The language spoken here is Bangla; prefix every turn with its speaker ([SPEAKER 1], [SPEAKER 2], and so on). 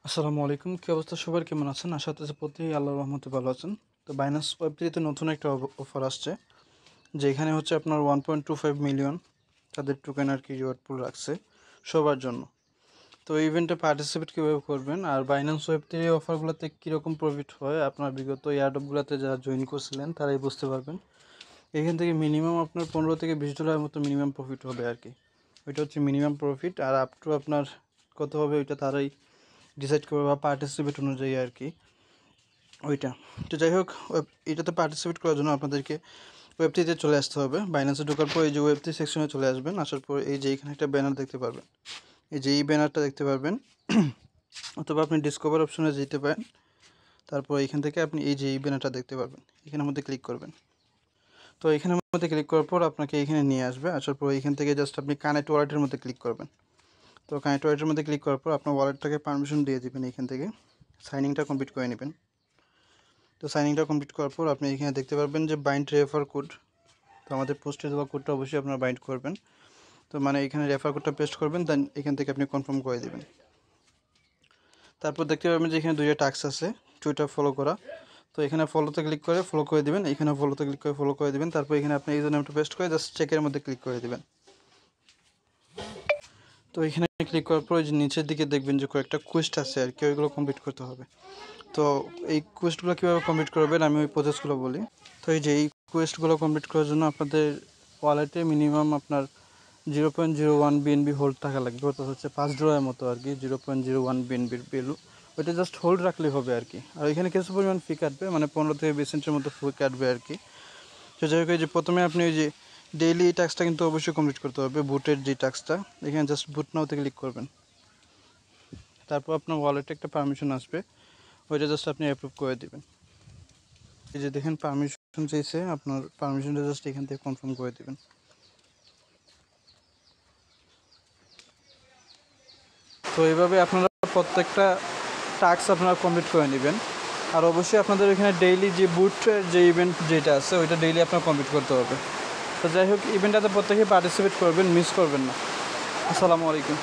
[SPEAKER 1] আসসালামু আলাইকুম। কি অবস্থা সবার, কেমন আছেন? আশা করছি প্রত্যেকেই আল্লাহর রহমতে ভালো আছেন। তো বাইন্যান্স ওয়েব3 নতুন একটা অফার আসছে, যেখানে হচ্ছে আপনার 1.25 মিলিয়ন তাদের টোকেন আর কি রিওয়ার্ড পুল রাখছে সবার জন্য। তো এই ইভেন্টে পার্টিসিপেট কীভাবে করবেন, আর বাইন্যান্স ওয়েব3 অফারগুলোতে কীরকম প্রফিট হয় আপনার বিগত এয়ারড্রপগুলোতে যারা জয়েন করছিলেন তারাই বুঝতে পারবেন। এখান থেকে মিনিমাম আপনার $15 থেকে $20 মতো মিনিমাম প্রফিট হবে আর কি। ওইটা হচ্ছে মিনিমাম প্রফিট, আর আপ টু আপনার কত হবে ওইটা তারাই ডিসাইড করবে, বা পার্টিসিপেট অনুযায়ী আর কি ওইটা। তো যাই হোক, এটাতে পার্টিসিপেট করার জন্য আপনাদেরকে ওয়েব3তে চলে আসতে হবে। বাইন্যান্সে ঢোকার পর এই যে ওয়েব3 সেকশনে চলে আসবেন। আসার পর এই যে এখানে একটা ব্যানার দেখতে পারবেন, এই যে এই ব্যানারটা দেখতে পারবেন, অথবা আপনি ডিসকভার অপশনে যেতে পারেন। তারপর এখান থেকে আপনি এই যে এই ব্যানারটা দেখতে পারবেন, এখানের মধ্যে ক্লিক করবেন। তো এখানের মধ্যে ক্লিক করার পর আপনাকে এখানে নিয়ে আসবে। আসার পর এখান থেকে জাস্ট আপনি কানেক্ট ওয়ালেটের মধ্যে ক্লিক করবেন। তো কানেক্ট ওয়ালেটের মধ্যে ক্লিক করার পর আপনার ওয়ালেটটাকে পারমিশন দিয়ে দেবেন। এখান থেকে সাইনিংটা কমপ্লিট করে নেবেন। তো সাইনিংটা কমপ্লিট করার পর আপনি এখানে দেখতে পারবেন যে বাইন্ড রেফার কোড। তো আমাদের পোস্টে দেওয়া কোডটা অবশ্যই আপনারা বাইন্ড করবেন। তো মানে এখানে রেফার কোডটা পেস্ট করবেন, দেন এখান থেকে আপনি কনফার্ম করে দেবেন। তারপর দেখতে পারবেন যে এখানে দুইটা টাস্ক আছে, টুইটার ফলো করা। তো এখানে ফলোতে ক্লিক করে ফলো করে দেবেন, এখানে ফলোতে ক্লিক করে ফলো করে দেবেন। তারপর এখানে আপনি ইউজার নেমটা পেস্ট করে জাস্ট চেকের মধ্যে ক্লিক করে দেবেন। তো এখানে ক্লিক করার পর যে নিচের দিকে দেখবেন যে কয়েকটা কোয়েস্ট আছে আর কি, ওইগুলো কমপ্লিট করতে হবে। তো এই কোয়েস্টগুলো কীভাবে কমপ্লিট করবেন আমি ওই প্রসেসগুলো বলি। তো এই যে এই কোয়েস্টগুলো কমপ্লিট করার জন্য আপনাদের ওয়ালেটে মিনিমাম আপনার 0.01 BNB হোল্ড থাকা লাগবে, অর্থাৎ হচ্ছে $5 মতো আর কি। 0.01 BNBর ভ্যালু, ওইটা জাস্ট হোল্ড রাখলেই হবে আর কি। আর এখানে কিছু পরিমাণ ফি কাটবে, মানে 15 থেকে 20 সেন্টের মতো ফি কাটবে আর কি। তো যাই হোক, এই যে প্রথমে আপনি ওই যে ডেইলি এই টাস্কটা কিন্তু অবশ্যই কমপ্লিট করতে হবে, বুটের যে টাস্কটা। এখানে জাস্ট বুট নাওতে ক্লিক করবেন। তারপর আপনার ওয়ালেটে একটা পারমিশন আসবে, ওইটা জাস্ট আপনি অ্যাপ্রুভ করে দেবেন। এই যে দেখেন পারমিশন চাইছে, আপনার পারমিশনটা জাস্ট এখান থেকে কনফার্ম করে দেবেন। তো এইভাবে আপনারা প্রত্যেকটা টাস্ক আপনারা কমপ্লিট করে নেবেন। আর অবশ্যই আপনাদের এখানে ডেইলি যে বুটের যে ইভেন্ট যেটা আছে ওইটা ডেইলি আপনার কমপ্লিট করতে হবে। তো যাই হোক, ইভেন্টটাতে প্রত্যেকেই পার্টিসিপেট করবেন, মিস করবেন না। আসসালামু আলাইকুম।